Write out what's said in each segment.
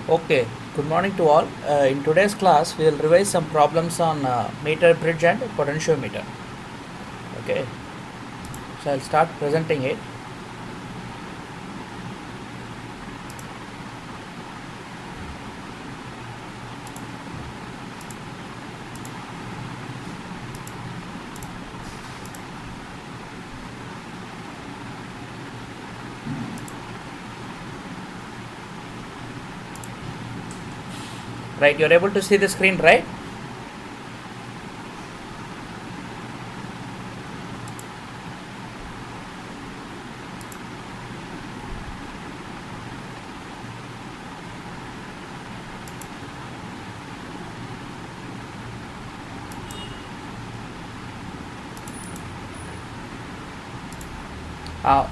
Okay, good morning to all. In today's class, we will revise some problems on meter bridge and potentiometer. Okay, so I'll start presenting it. Right, you're able to see the screen, right?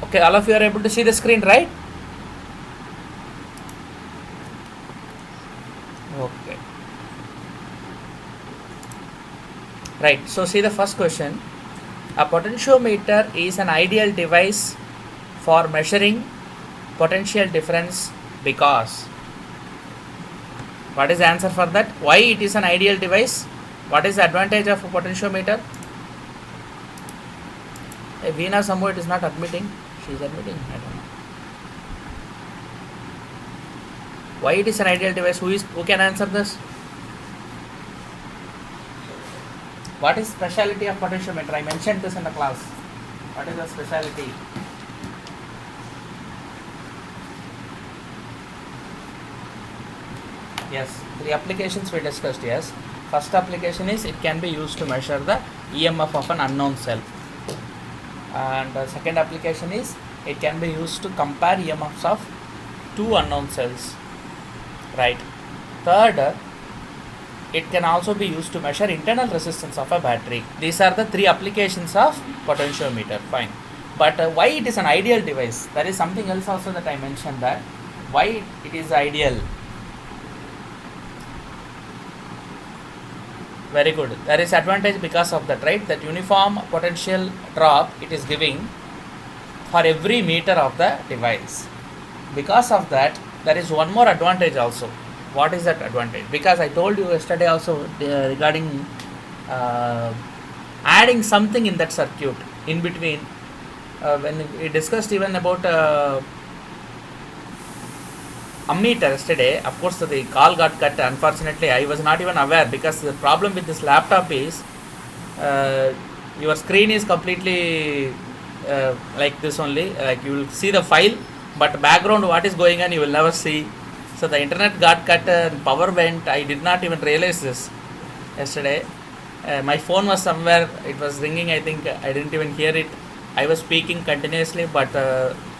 Okay, all of you are able to see the screen, right? Okay. Right, so see the first question. A potentiometer is an ideal device for measuring potential difference because. What is the answer for that? Why it is an ideal device? What is the advantage of a potentiometer? Veena somehow it is not admitting. She is admitting. I don't know. Why it is an ideal device? Who can answer this? What is speciality of potentiometer? I mentioned this in the class. What is the speciality? Yes, three applications we discussed. Yes, first application is it can be used to measure the EMF of an unknown cell, and the second application is it can be used to compare EMFs of two unknown cells. Right. Third, it can also be used to measure internal resistance of a battery. These are the three applications of potentiometer. Fine. But why it is an ideal device? There is something else also that I mentioned, that why it is ideal. Very good. There is advantage because of that, right? That uniform potential drop it is giving for every meter of the device. Because of that, there is one more advantage also. What is that advantage? Because I told you yesterday also regarding adding something in that circuit in between. When we discussed even about ammeter yesterday, of course the call got cut. Unfortunately, I was not even aware, because the problem with this laptop is your screen is completely like this only. Like you will see the file, but background what is going on you will never see. So the internet got cut and power went. I did not even realize this yesterday. My phone was somewhere. It was ringing. I think I didn't even hear it. I was speaking continuously, but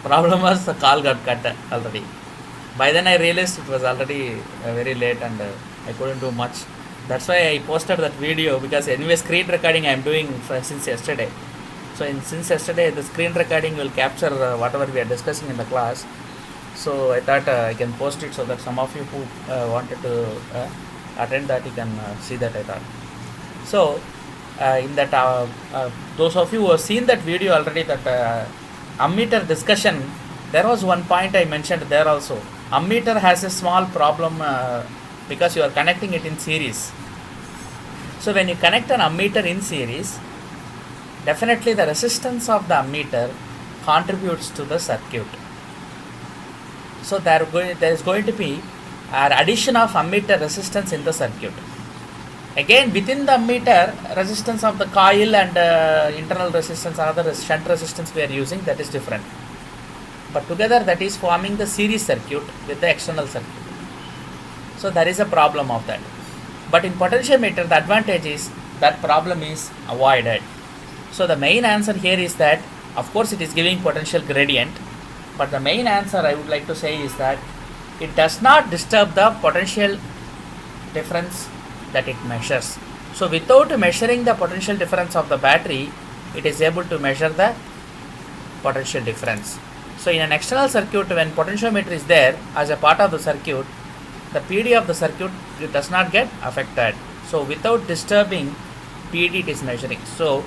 problem was the call got cut already. By then I realized it was already very late, and I couldn't do much. That's why I posted that video, because anyway screen recording I am doing since yesterday. So since yesterday the screen recording will capture whatever we are discussing in the class. So I thought I can post it so that some of you who wanted to attend that, you can see that, I thought. So in that those of you who have seen that video already, that ammeter discussion, there was one point I mentioned there also. Ammeter has a small problem because you are connecting it in series. So when you connect an ammeter in series, definitely the resistance of the ammeter contributes to the circuit. So there is going to be an addition of ammeter resistance in the circuit. Again, within the ammeter, resistance of the coil and internal resistance, another shunt resistance we are using, that is different. But together that is forming the series circuit with the external circuit. So there is a problem of that. But in potentiometer, the advantage is that problem is avoided. So the main answer here is that, of course it is giving potential gradient, but the main answer I would like to say is that it does not disturb the potential difference that it measures. So without measuring the potential difference of the battery, it is able to measure the potential difference. So in an external circuit, when potentiometer is there as a part of the circuit, the PD of the circuit does not get affected. So without disturbing PD, it is measuring. So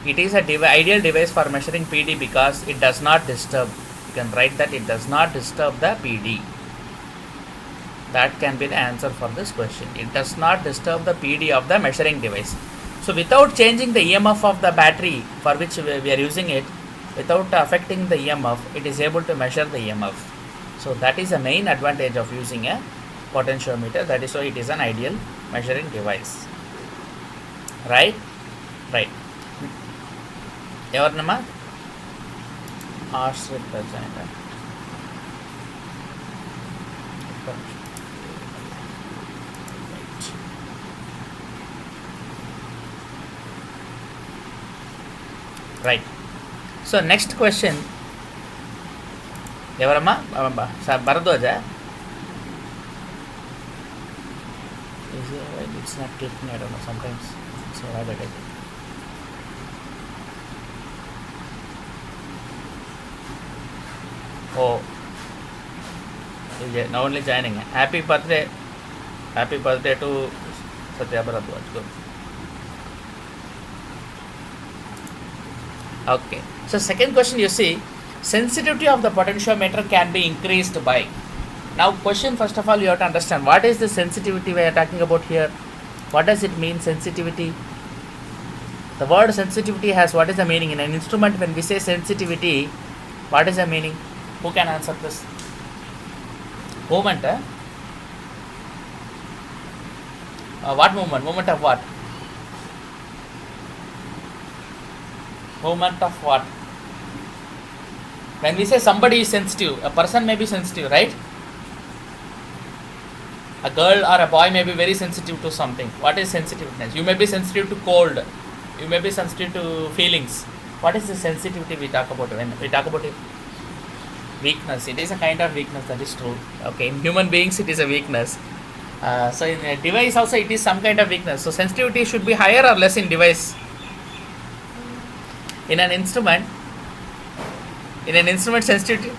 it is an ideal device for measuring PD because it does not disturb. You can write that it does not disturb the PD. That can be the answer for this question. It does not disturb the PD of the measuring device. So without changing the EMF of the battery for which we are using it, without affecting the EMF, it is able to measure the EMF. So that is the main advantage of using a potentiometer. That is why it is an ideal measuring device. Right? Right. Evarnama? Ashrit Pajana. Right. So next question. Evarama? Bharadwaja. It's not clicking, I don't know, sometimes it's a rabbit. Oh, now only joining. Happy birthday to Satya Bharadwaj. Good. Okay, so second question, you see, sensitivity of the potentiometer can be increased by. Now question, first of all, you have to understand what is the sensitivity we are talking about here. What does it mean, sensitivity? The word sensitivity has, what is the meaning in an instrument? When we say sensitivity, what is the meaning? Who can answer this? Movement, what movement? Movement of what? Movement of what? When we say somebody is sensitive, a person may be sensitive, right? A girl or a boy may be very sensitive to something. What is sensitiveness? You may be sensitive to cold. You may be sensitive to feelings. What is the sensitivity we talk about when we talk about it? Weakness. It is a kind of weakness, that is true. Okay, in human beings it is a weakness. So in a device also it is some kind of weakness. So sensitivity should be higher or less in device? In an instrument sensitivity?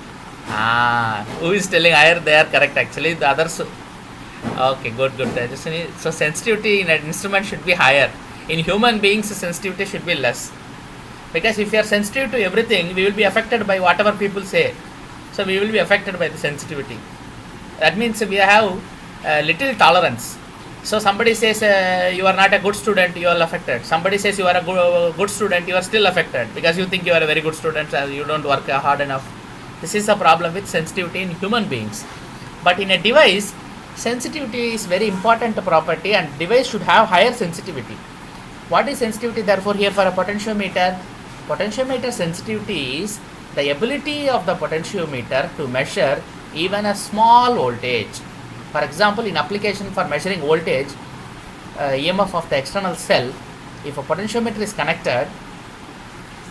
Who is telling higher? They are correct actually. The others. Okay, good. So sensitivity in an instrument should be higher. In human beings, sensitivity should be less. Because if you are sensitive to everything, we will be affected by whatever people say. So we will be affected by the sensitivity. That means we have little tolerance. So somebody says you are not a good student, you are affected. Somebody says you are a good student, you are still affected because you think you are a very good student and you don't work hard enough. This is a problem with sensitivity in human beings. But in a device, sensitivity is very important property and device should have higher sensitivity. What is sensitivity therefore here for a potentiometer? Potentiometer sensitivity is the ability of the potentiometer to measure even a small voltage. For example, in application for measuring voltage, EMF of the external cell, if a potentiometer is connected,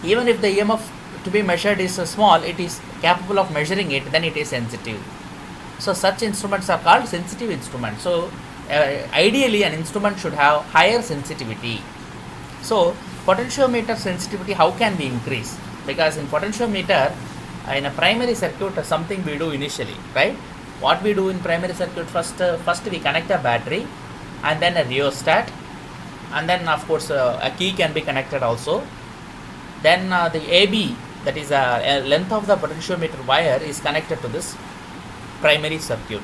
even if the EMF to be measured is small, it is capable of measuring it, then it is sensitive. So such instruments are called sensitive instruments. So ideally an instrument should have higher sensitivity. So potentiometer sensitivity, how can we increase? Because in potentiometer, in a primary circuit, something we do initially, right? What we do in primary circuit, first we connect a battery and then a rheostat, and then of course a key can be connected also. Then the AB, that is a length of the potentiometer wire, is connected to this primary circuit.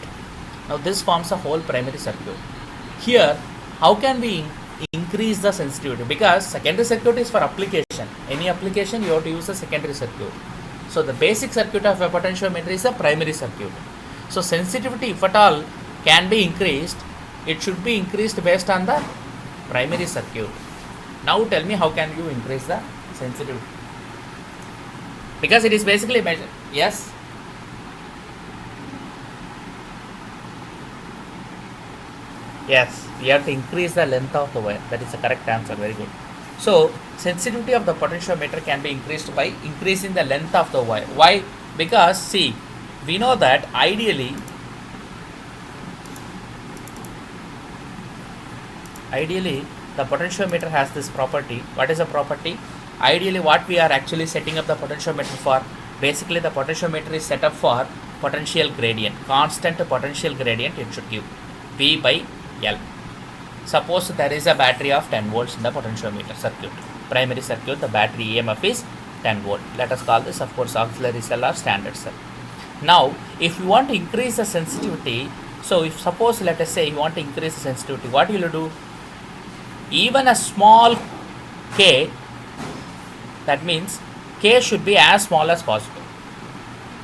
Now this forms a whole primary circuit. Here, how can we increase the sensitivity? Because secondary circuit is for application. Any application you have to use a secondary circuit. So the basic circuit of a potentiometer is a primary circuit. So sensitivity, if at all, can be increased, it should be increased based on the primary circuit. Now tell me, how can you increase the sensitivity? Because it is basically measured. Yes? Yes, we have to increase the length of the wire. That is the correct answer. Very good. So sensitivity of the potentiometer can be increased by increasing the length of the wire. Why? Because see, we know that ideally the potentiometer has this property. What is the property? Ideally what we are actually setting up the potentiometer for, basically the potentiometer is set up for potential gradient, constant potential gradient it should give, V by L. Suppose there is a battery of 10 volts in the potentiometer circuit, primary circuit, the battery EMF is 10 volt. Let us call this of course auxiliary cell or standard cell. Now if you want to increase the sensitivity, So if suppose let us say you want to increase the sensitivity, what will you do? Even a small k, that means k should be as small as possible.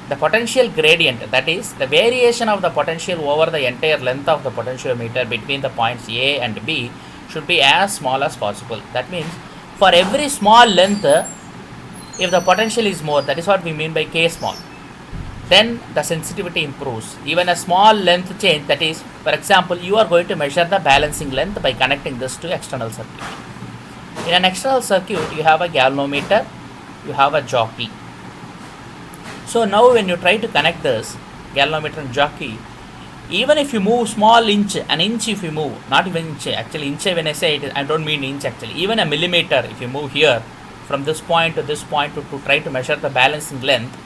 The potential gradient, that is the variation of the potential over the entire length of the potentiometer between the points A and B, should be as small as possible. That means for every small length, if the potential is more, that is what we mean by k small, then the sensitivity improves. Even a small length change, that is, for example, you are going to measure the balancing length by connecting this to external circuit. In an external circuit, you have a galvanometer, you have a jockey. So now when you try to connect this galvanometer and jockey, even if you move small inch, an inch if you move, not even inch, actually inch when I say it, I don't mean inch actually, even a millimeter if you move here from this point to this point to try to measure the balancing length,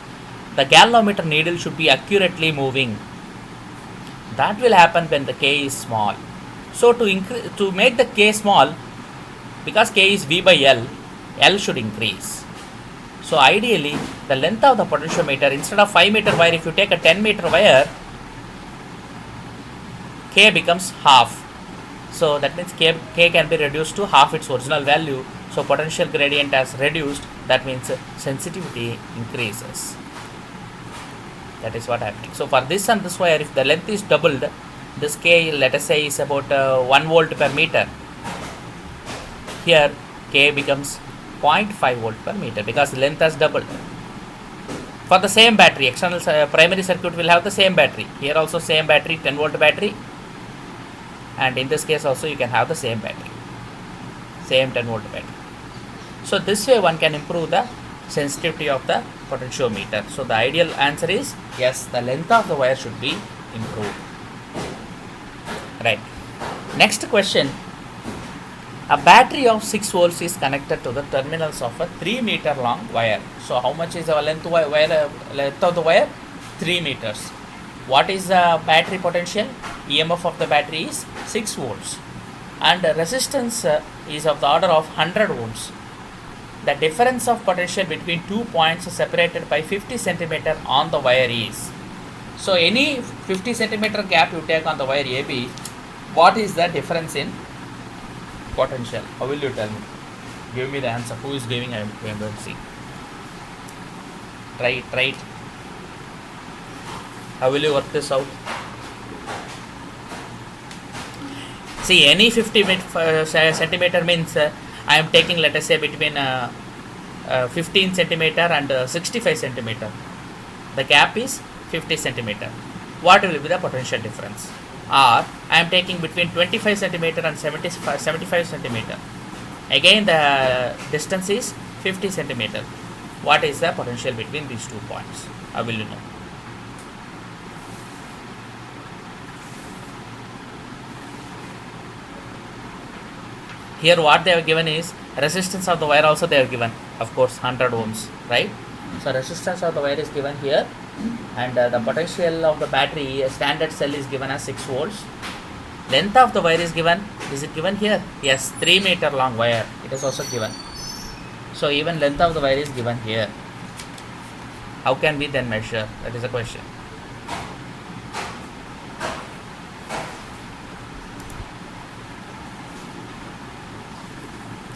the galvanometer needle should be accurately moving. That will happen when the k is small. So to make the k small, because k is V by L, L should increase. So ideally, the length of the potentiometer, instead of 5 meter wire, if you take a 10 meter wire, k becomes half. So that means k can be reduced to half its original value. So potential gradient has reduced, that means sensitivity increases. That is what happening. So for this and this wire, if the length is doubled, this k, let us say, is about 1 volt per meter. Here k becomes 0.5 volt per meter because length has doubled. For the same battery, external primary circuit will have the same battery. Here also same battery, 10 volt battery, and in this case also you can have the same battery, same 10 volt battery. So this way one can improve the sensitivity of the potentiometer. So the ideal answer is yes, the length of the wire should be improved. Right. Next question. A battery of 6 volts is connected to the terminals of a 3 meter long wire. So how much is the length of the wire? 3 meters. What is the battery potential? EMF of the battery is 6 volts. And the resistance is of the order of 100 ohms. The difference of potential between 2 points separated by 50 centimeter on the wire is. So any 50 centimeter gap you take on the wire AB, what is the difference in potential? How will you tell me? Give me the answer. Who is giving? I am going to see. Try it. How will you work this out? See, any 50 centimeter means I am taking, let us say, between 15 centimeter and 65 centimeter. The gap is 50 centimeter. What will be the potential difference? Or I am taking between 25 centimeter and 75 centimeter. Again the distance is 50 centimeter. What is the potential between these 2 points? How will you know? Here what they have given is resistance of the wire also they have given, of course 100 ohms, right? So resistance of the wire is given here, and the potential of the battery, a standard cell, is given as 6 volts. Length of the wire is given. Is it given here? Yes, 3 meter long wire. It is also given. So even length of the wire is given here. How can we then measure? That is the question.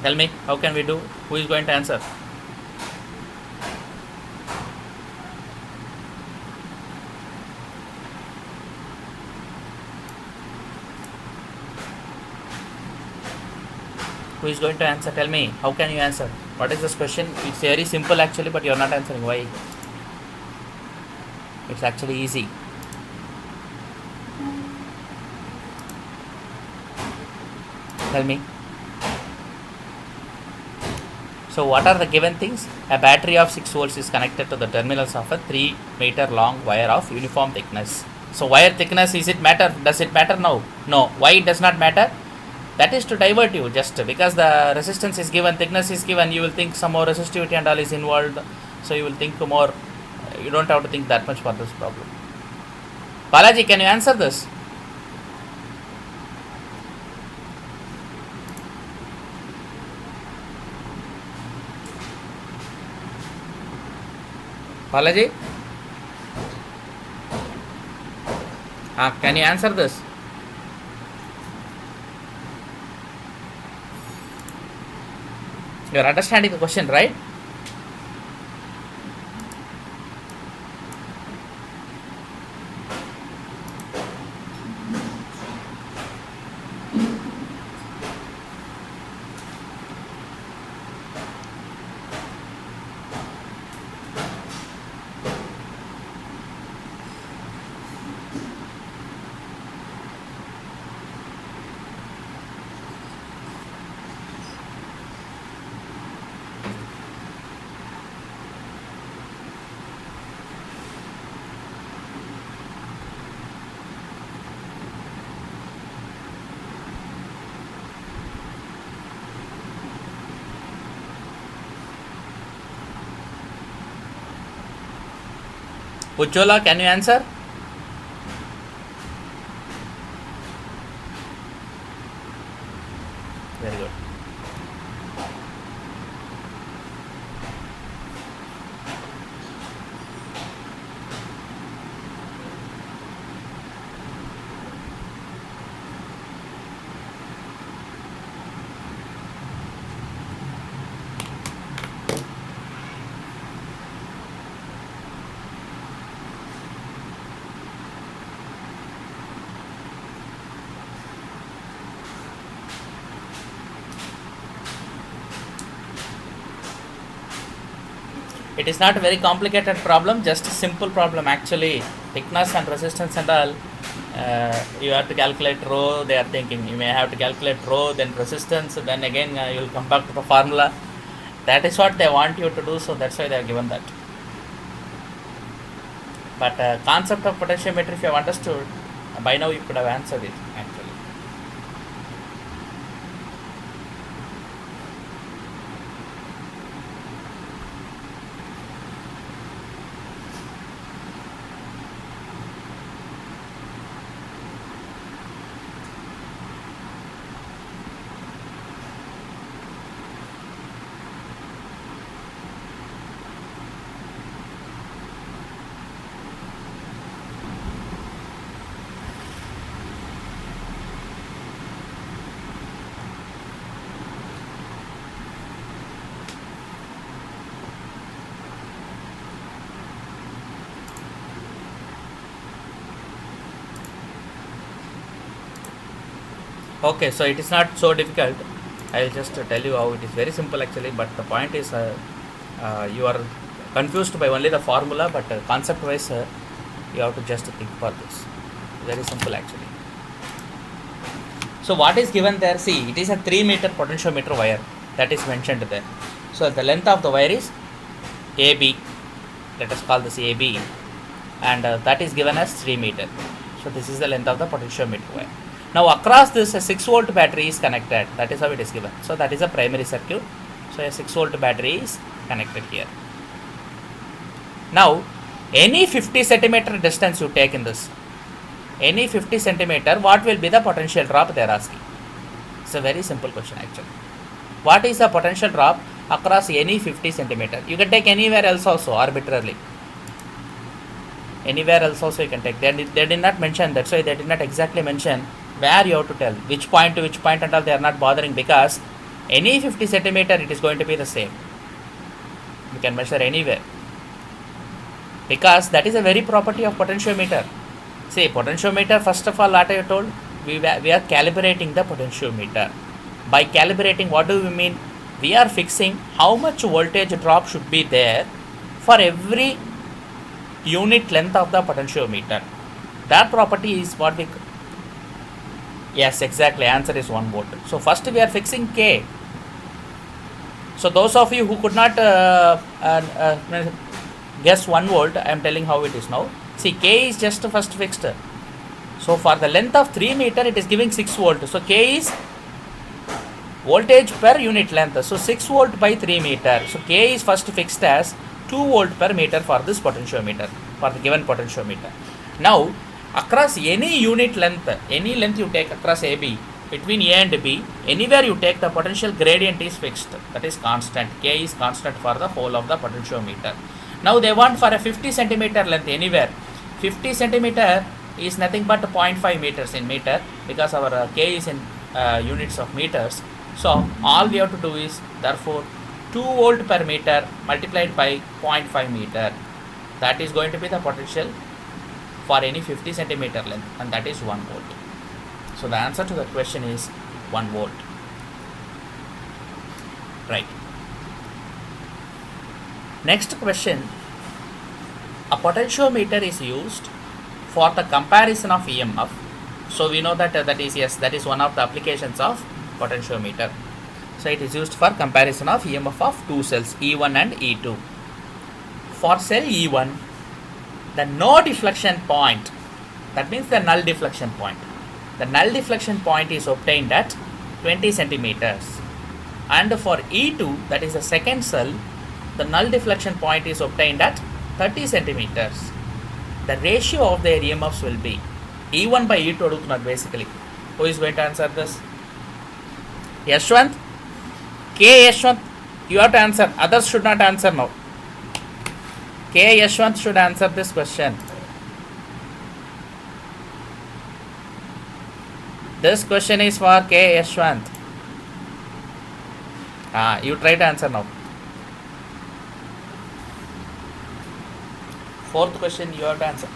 Tell me, how can we do? Who is going to answer? Who is going to answer? Tell me, how can you answer? What is this question? It's very simple actually, but you are not answering. Why? It's actually easy. Tell me. So what are the given things? A battery of 6 volts is connected to the terminals of a 3 meter long wire of uniform thickness. So wire thickness, is it matter? Does it matter now? No. Why it does not matter? That is to divert you, just because the resistance is given, thickness is given, you will think some more resistivity and all is involved. So you will think more, you don't have to think that much for this problem. Balaji, can you answer this? Balaji? Can you answer this? You are understanding the question, right? Ujjwala, can you answer? Very good. It is not a very complicated problem, just a simple problem actually. Thickness and resistance and all. You have to calculate rho, they are thinking. You may have to calculate rho, then resistance, then again you will come back to the formula. That is what they want you to do, so that's why they have given that. But concept of potentiometer, if you have understood, by now you could have answered it actually. Okay, so it is not so difficult. I will just tell you how it is very simple actually. But the point is, you are confused by only the formula, but concept wise, you have to just think for this. Very simple actually. So what is given there? See, it is a 3-meter potentiometer wire that is mentioned there. So the length of the wire is AB. Let us call this AB, and that is given as 3 meter. So this is the length of the potentiometer wire. Now across this a 6-volt battery is connected. That is how it is given. So that is a primary circuit. So a 6-volt battery is connected here. Now any 50 centimeter distance you take in this, any 50 centimeter, what will be the potential drop they are asking? It's a very simple question actually. What is the potential drop across any 50 centimeter? You can take anywhere else also arbitrarily. Anywhere else also you can take. They did not mention, that's why they did not exactly mention where you have to tell, which point to which point and all. They are not bothering, because any 50 centimeter it is going to be the same. You can measure anywhere, because that is a very property of potentiometer. See, potentiometer, first of all, what I told, we are calibrating the potentiometer. By calibrating, what do we mean? We are fixing how much voltage drop should be there for every unit length of the potentiometer. That property is what we... Yes, exactly, answer is 1 volt. So first we are fixing K. So those of you who could not guess 1 volt, I am telling how it is now. See, K is just first fixed. So for the length of 3 meter, it is giving 6 volt. So K is voltage per unit length. So 6 volt by 3 meter. So K is first fixed as 2 volt per meter for this potentiometer, for the given potentiometer. Now across any unit length, any length you take across AB, between A and B, anywhere you take, the potential gradient is fixed, that is constant. K is constant for the whole of the potentiometer. Now they want for a 50 centimeter length, anywhere 50 centimeter, is nothing but 0.5 meters in meter, because our K is in units of meters. So all we have to do is therefore 2 volt per meter multiplied by 0.5 meter. That is going to be the potential for any 50 centimeter length, and that is 1 volt. So the answer to the question is 1 volt. Right. Next question. A potentiometer is used for the comparison of EMF. So we know that that is one of the applications of potentiometer. So it is used for comparison of EMF of two cells, E1 and E2. For cell E1, the no deflection point, that means the null deflection point. The null deflection point is obtained at 20 centimeters. And for E2, that is the second cell, the null deflection point is obtained at 30 centimeters. The ratio of their EMFs will be E1 by E2 adugutunnaru basically. Who is going to answer this? Yashwant? K. Yashwant, you have to answer. Others should not answer now. K. Yashwant should answer this question. This question is for K. Yashwant. You try to answer now. Fourth question you have to answer.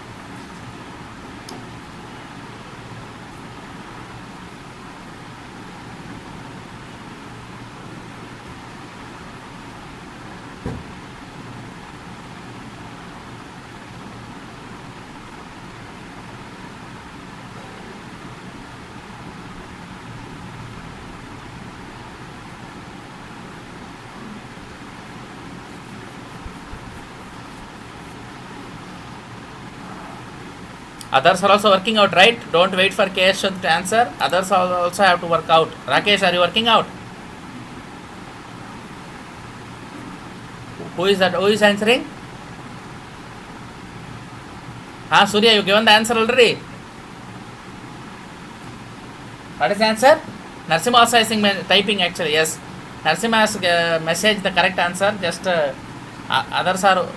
Others are also working out, right? Don't wait for KS to answer. Others also have to work out. Rakesh, are you working out? Who is that? Who is answering? Surya, you given the answer already. What is the answer? Narsimha also is typing actually. Yes. Narsimha has messaged the correct answer. Just others are.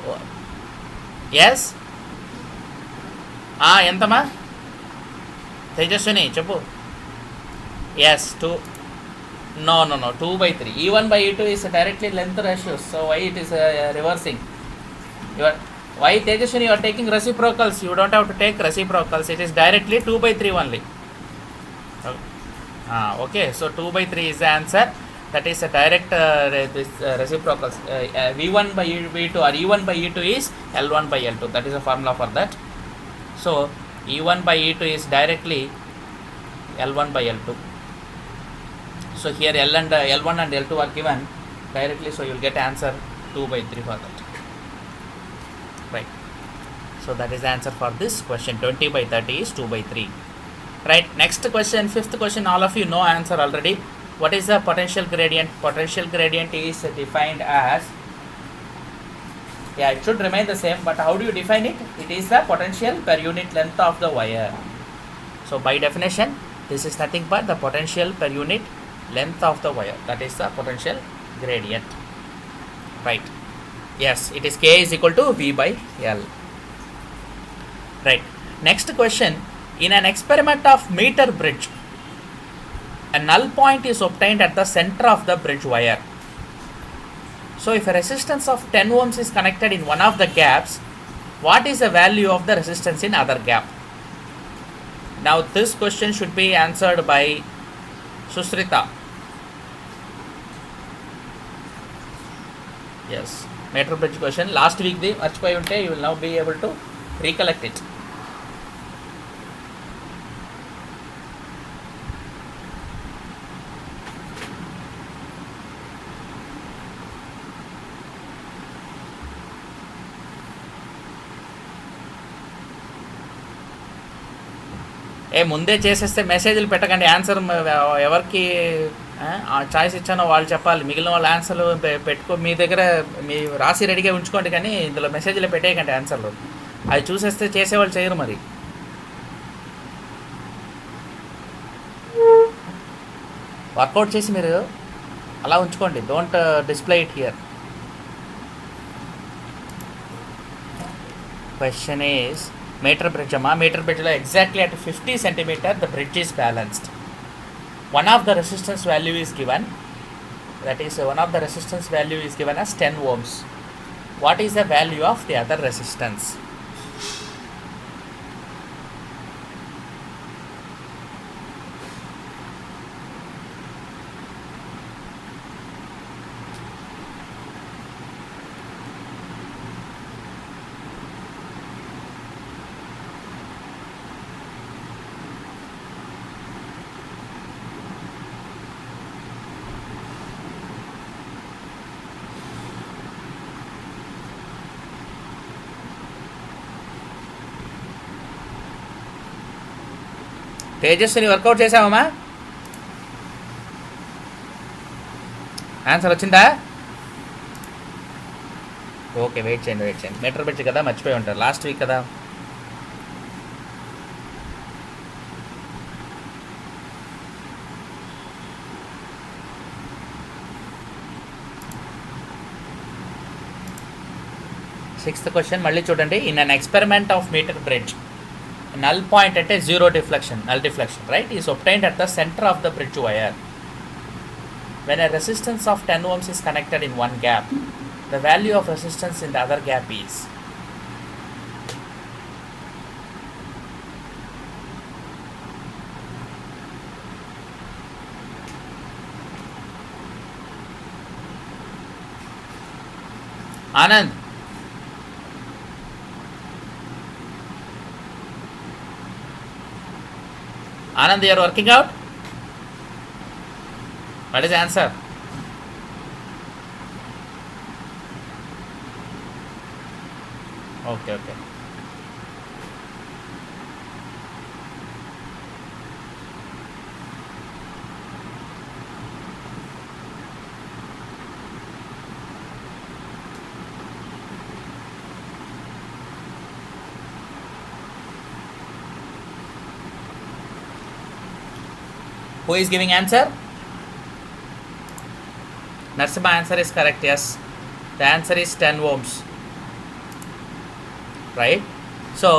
Yes. ఎంతమా Tejaswini చెప్పు. Yes, 2. No, 2 by 3. E1 by E2 is directly length ratios. So why it is reversing? Why Tejaswini you are taking reciprocals? You don't have to take reciprocals. It is directly 2 by 3 only. Okay, so 2 by 3 is the answer. That is a direct reciprocals. V1 by V2 or E1 by E2 is L1 by L2. That is a formula for that. So E1 by E2 is directly L1 by L2. So here L1 and L2 are given directly, so you will get answer 2 by 3 for that. Right. So that is the answer for this question. 20 by 30 is 2 by 3. Right. Next question, fifth question, all of you know answer already. What is the potential gradient? Potential gradient is defined as, it should remain the same, but how do you define it? It is the potential per unit length of the wire. So by definition, this is nothing but the potential per unit length of the wire. That is the potential gradient. Right. Yes, it is K is equal to V by L. Right. Next question. In an experiment of meter bridge, a null point is obtained at the center of the bridge wire. So if a resistance of 10 ohms is connected in one of the gaps, what is the value of the resistance in other gap? Now this question should be answered by Susrita. Yes, meter bridge question. Last week the marchipoyi unte you will now be able to recollect it. ముందే చేసేస్తే మెసేజ్లు పెట్టకండి. Answer ఎవరికి choice ఇచ్చానో వాళ్ళు చెప్పాలి. మిగిలిన వాళ్ళ ఆన్సర్లు పెట్టుకో, మీ దగ్గర మీ రాసి రెడీగా ఉంచుకోండి, కానీ ఇందులో మెసేజ్లు పెట్టేయకండి ఆన్సర్లు. అవి చూసేస్తే చేసేవాళ్ళు చేయరు. మరి వర్కౌట్ చేసి మీరు అలా ఉంచుకోండి. Don't display it here. Question is Meter bridge amma, meter bridge lo exactly at 50 centimeter the bridge is balanced. One of the resistance value is given, that is one of the resistance value is given as 10 ohms. What is the value of the other resistance? Tejaswini work out చేసావమ్మా? Answer వచ్చిందా? Okay, wait చేయండి. Metre bridge కదా, మర్చిపోయి ఉంటారు last week కదా. Sixth question మళ్ళీ చూడండి. In an experiment of metre bridge, null point at a zero deflection, null deflection, right, is obtained at the center of the bridge wire. When a resistance of 10 ohms is connected in one gap, the value of resistance in the other gap is. Anand, Anand, you are working out? What is the answer? Okay. Who is giving answer? Narsimha, answer is correct. Yes, the answer is 10 ohms, right? So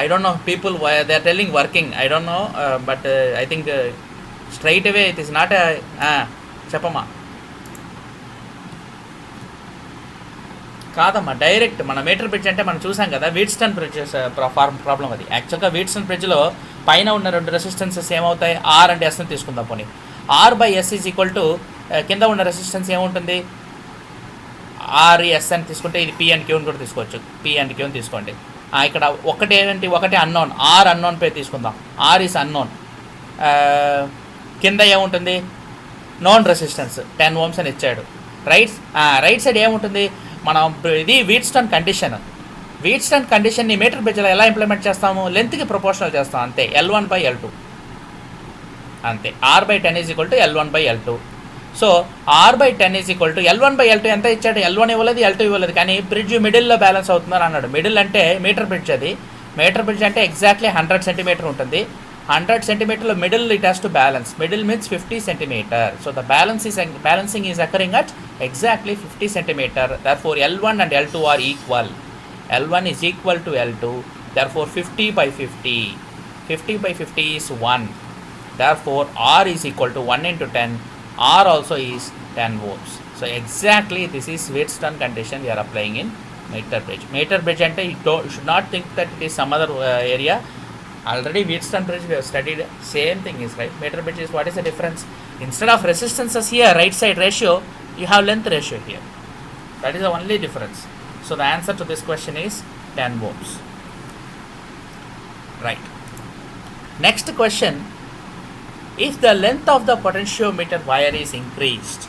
I don't know, people why they are telling working, I don't know, but I think straight away it is not a చెప్పమ్మా. కాదమ్మా, direct మన metre bridge అంటే మనం చూసాం కదా, Wheatstone bridge problem అది. యాక్చువల్గా Wheatstone బ్రిడ్జ్లో పైన ఉన్న రెండు రెసిస్టెన్సెస్ ఏమవుతాయి, ఆర్ అండ్ ఎస్ని తీసుకుందాం పోనీ. R by S is equal to కింద ఉన్న రెసిస్టెన్స్ ఏముంటుంది, ఆర్ ఎస్ అని తీసుకుంటే ఇది పి అండ్ క్యూని కూడా తీసుకోవచ్చు, పి అండ్ క్యూని తీసుకోండి. ఇక్కడ ఒకటి అన్నోన్, ఆర్ అన్నోన్ పే తీసుకుందాం, ఆర్ ఈస్ అన్నోన్. కింద ఏముంటుంది, నోన్ రెసిస్టెన్స్ 10 ohms అని ఇచ్చాడు. రైట్ సైడ్ ఏముంటుంది, మనం ఇది వీట్స్టన్ కండిషన్. వీట్స్టన్ కండిషన్ని మీటర్ బ్రిడ్జ్లో ఎలా ఇంప్లిమెంట్ చేస్తాము, లెంత్కి ప్రపోర్షనల్ చేస్తాం అంతే, L1/L2 అంతే. R/10 is equal to L1/L2. So R/10 is equal to L1/L2 ఎంత ఇచ్చాడు, L1 ఇవ్వలేదు, L2 ఇవ్వలేదు, కానీ బ్రిడ్జ్ మిడిల్లో బ్యాలెన్స్ అవుతుందని అన్నాడు. మిడిల్ అంటే మీటర్ బ్రిడ్జ్, అది మీటర్ బ్రిడ్జ్ అంటే ఎగ్జాక్ట్లీ 100 centimeter ఉంటుంది. 100 centimeter middle it has to balance. Middle means 50 centimeter. So the balancing is occurring at exactly 50 centimeter. Therefore L1 and L2 are equal. L1 is equal to L2. Therefore 50/50. 50/50 is 1. Therefore R is equal to 1 into 10. R also is 10 ohms. So exactly this is Wheatstone condition we are applying in meter bridge. Meter bridge ante you should not think that it is some other area. Already Wheatstone bridge we have studied, same thing is right. Meter bridge is, what is the difference? Instead of resistances here, right side ratio, you have length ratio here. That is the only difference. So the answer to this question is 10 ohms. Right. Next question. If the length of the potentiometer wire is increased,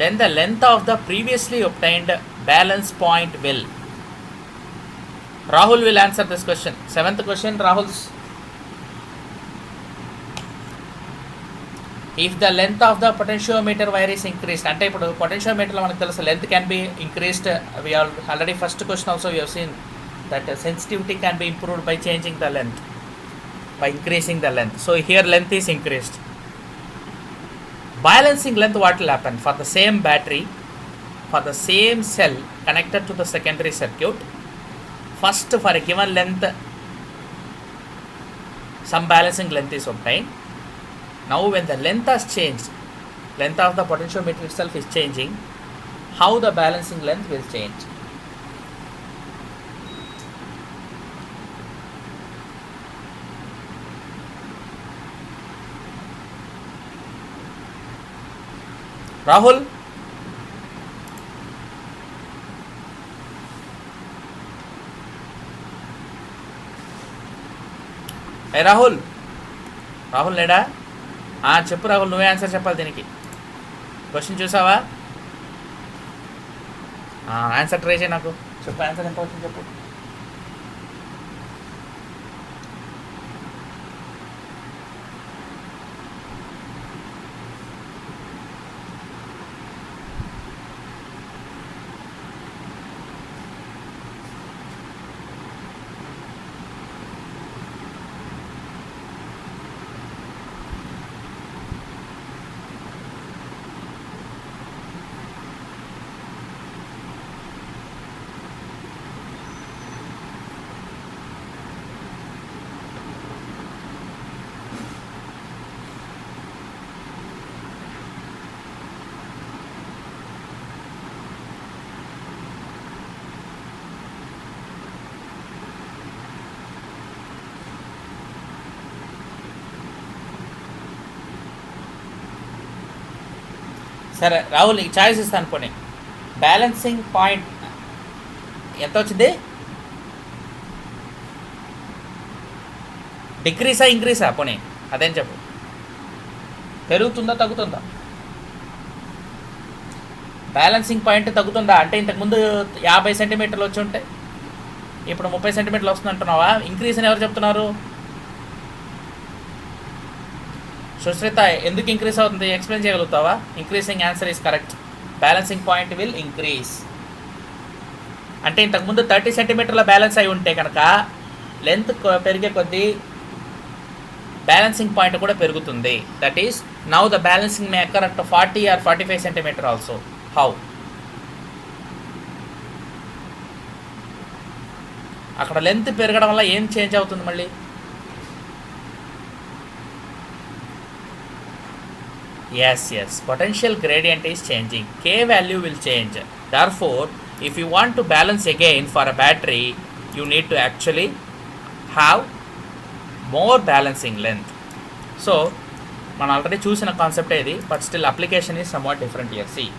then the length of the previously obtained balance point will. Rahul will answer this question. 7th question, Rahul's. If the length of the potentiometer wire is increased, అంటే ఇప్పుడు పొటెన్షియోమీటర్లో మనకు తెలుసు length can be increased. We have already first question also we have seen that sensitivity can be improved by changing the length, by increasing the length. So here length is increased. Balancing length, what will happen? For the same battery, for the same cell connected to the secondary circuit, First, for a given length, some balancing length is obtained. Now when the length has changed, length of the potentiometer itself is changing, how the balancing length will change? Rahul? Hey Rahul? Rahul లేడా? చెప్పు రాహుల్, నువ్వే answer చెప్పాలి దీనికి. Question చూసావా? Answer try చేయి, నాకు చెప్పు. Answer ఎంత వచ్చింది చెప్పు. సరే రాహుల్, నీకు ఛాయిస్ ఇస్తాను. పోనీ బ్యాలెన్సింగ్ పాయింట్ ఎంత వచ్చింది? డిక్రీసా ఇంక్రీసా? పోనీ అదేం చెప్పు. పెరుగుతుందా తగ్గుతుందా? బ్యాలెన్సింగ్ పాయింట్ తగ్గుతుందా అంటే ఇంతకుముందు 50 సెంటీమీటర్లు వచ్చి ఉంటే ఇప్పుడు 30 సెంటీమీటర్లు వస్తుంది అంటున్నావా? ఇంక్రీజ్ అని ఎవరు చెప్తున్నారు? సుశ్రిత, ఎందుకు ఇంక్రీజ్ అవుతుంది ఎక్స్ప్లెయిన్ చేయగలుగుతావా? Increasing answer is correct. Balancing point will increase. అంటే ఇంతకుముందు 30 సెంటీమీటర్ల బ్యాలెన్స్ అయి ఉంటే కనుక లెంత్ పెరిగే కొద్దీ బ్యాలెన్సింగ్ పాయింట్ కూడా పెరుగుతుంది. That is now the balancing may occur at 40 or 45 centimetre also. How? అక్కడ లెంత్ పెరగడం వల్ల ఏం చేంజ్ అవుతుంది మళ్ళీ? Yes, potential gradient is changing. K value will change. Therefore, if you want to balance again for a battery, you need to actually have more balancing length. So, మనం already చూసిన concept ఇది, but still application is somewhat different here. See,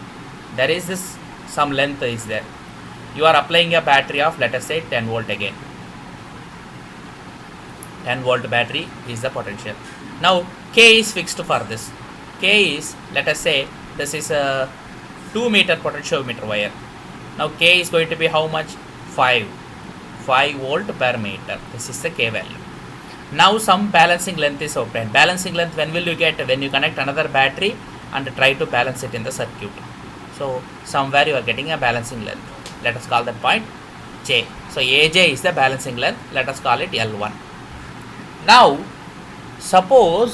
there is this some length is there. You are applying a battery of, let us say, 10 volt again. 10 volt battery is the potential. Now, K is fixed for this. K is, let us say, this is a 2 meter potentiometer wire. Now K is going to be how much? 5 volt per meter. This is the K value. Now some balancing length is obtained. Balancing length when will you get? When you connect another battery and try to balance it in the circuit. So somewhere you are getting a balancing length. Let us call that point J. So AJ is the balancing length. Let us call it L1. Now suppose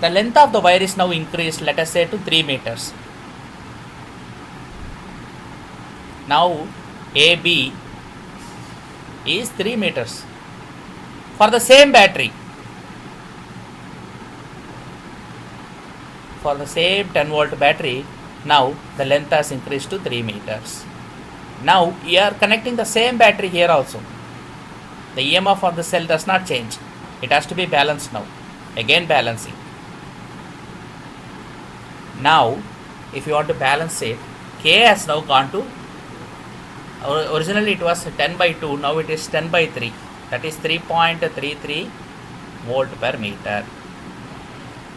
the length of the wire is now increased, let us say, to 3 meters. Now AB is 3 meters for the same battery. For the same 10 volt battery, now the length has increased to 3 meters. Now we are connecting the same battery here also. The EMF of the cell does not change. It has to be balanced now. Again balancing. Now if you want to balance it, K has now gone to, originally it was 10/2, now it is 10/3, that is 3.33 volt per meter.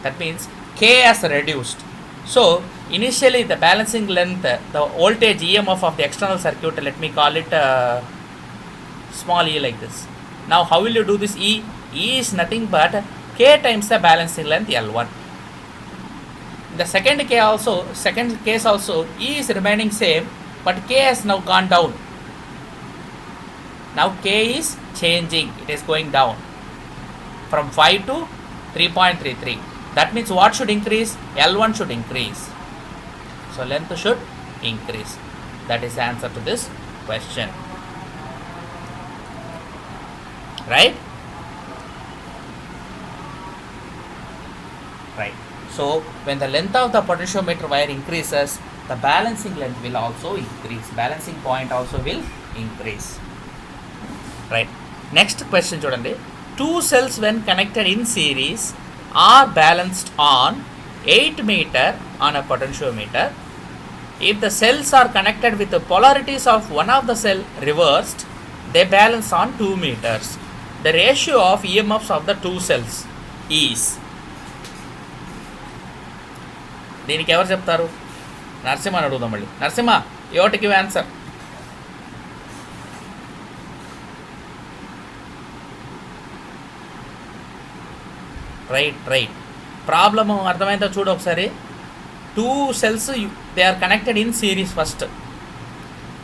That means K has reduced. So initially the balancing length, the voltage EMF of the external circuit, let me call it small e like this. Now how will you do this? E is nothing but K times the balancing length L1. The second case also, E is remaining same, but K has now gone down. Now K is changing, it is going down from 5 to 3.33. That means what should increase? L1 should increase. So length should increase. That is the answer to this question. right? Right. So when the length of the potentiometer wire increases, the balancing length will also increase, balancing point also will increase, right? Next question చూడండి, two cells when connected in series are balanced on 8 meter on a potentiometer. If the cells are connected with the polarities of one of the cell reversed, they balance on 2 meters. The ratio of EMFs of the two cells is, దీనికి ఎవరు చెప్తారు? నరసింహని అడుగుదాం మళ్ళీ. Narasimha, you to give answer. Right. Problem అర్థమైందో చూడు ఒకసారి. Two cells they are connected in series. First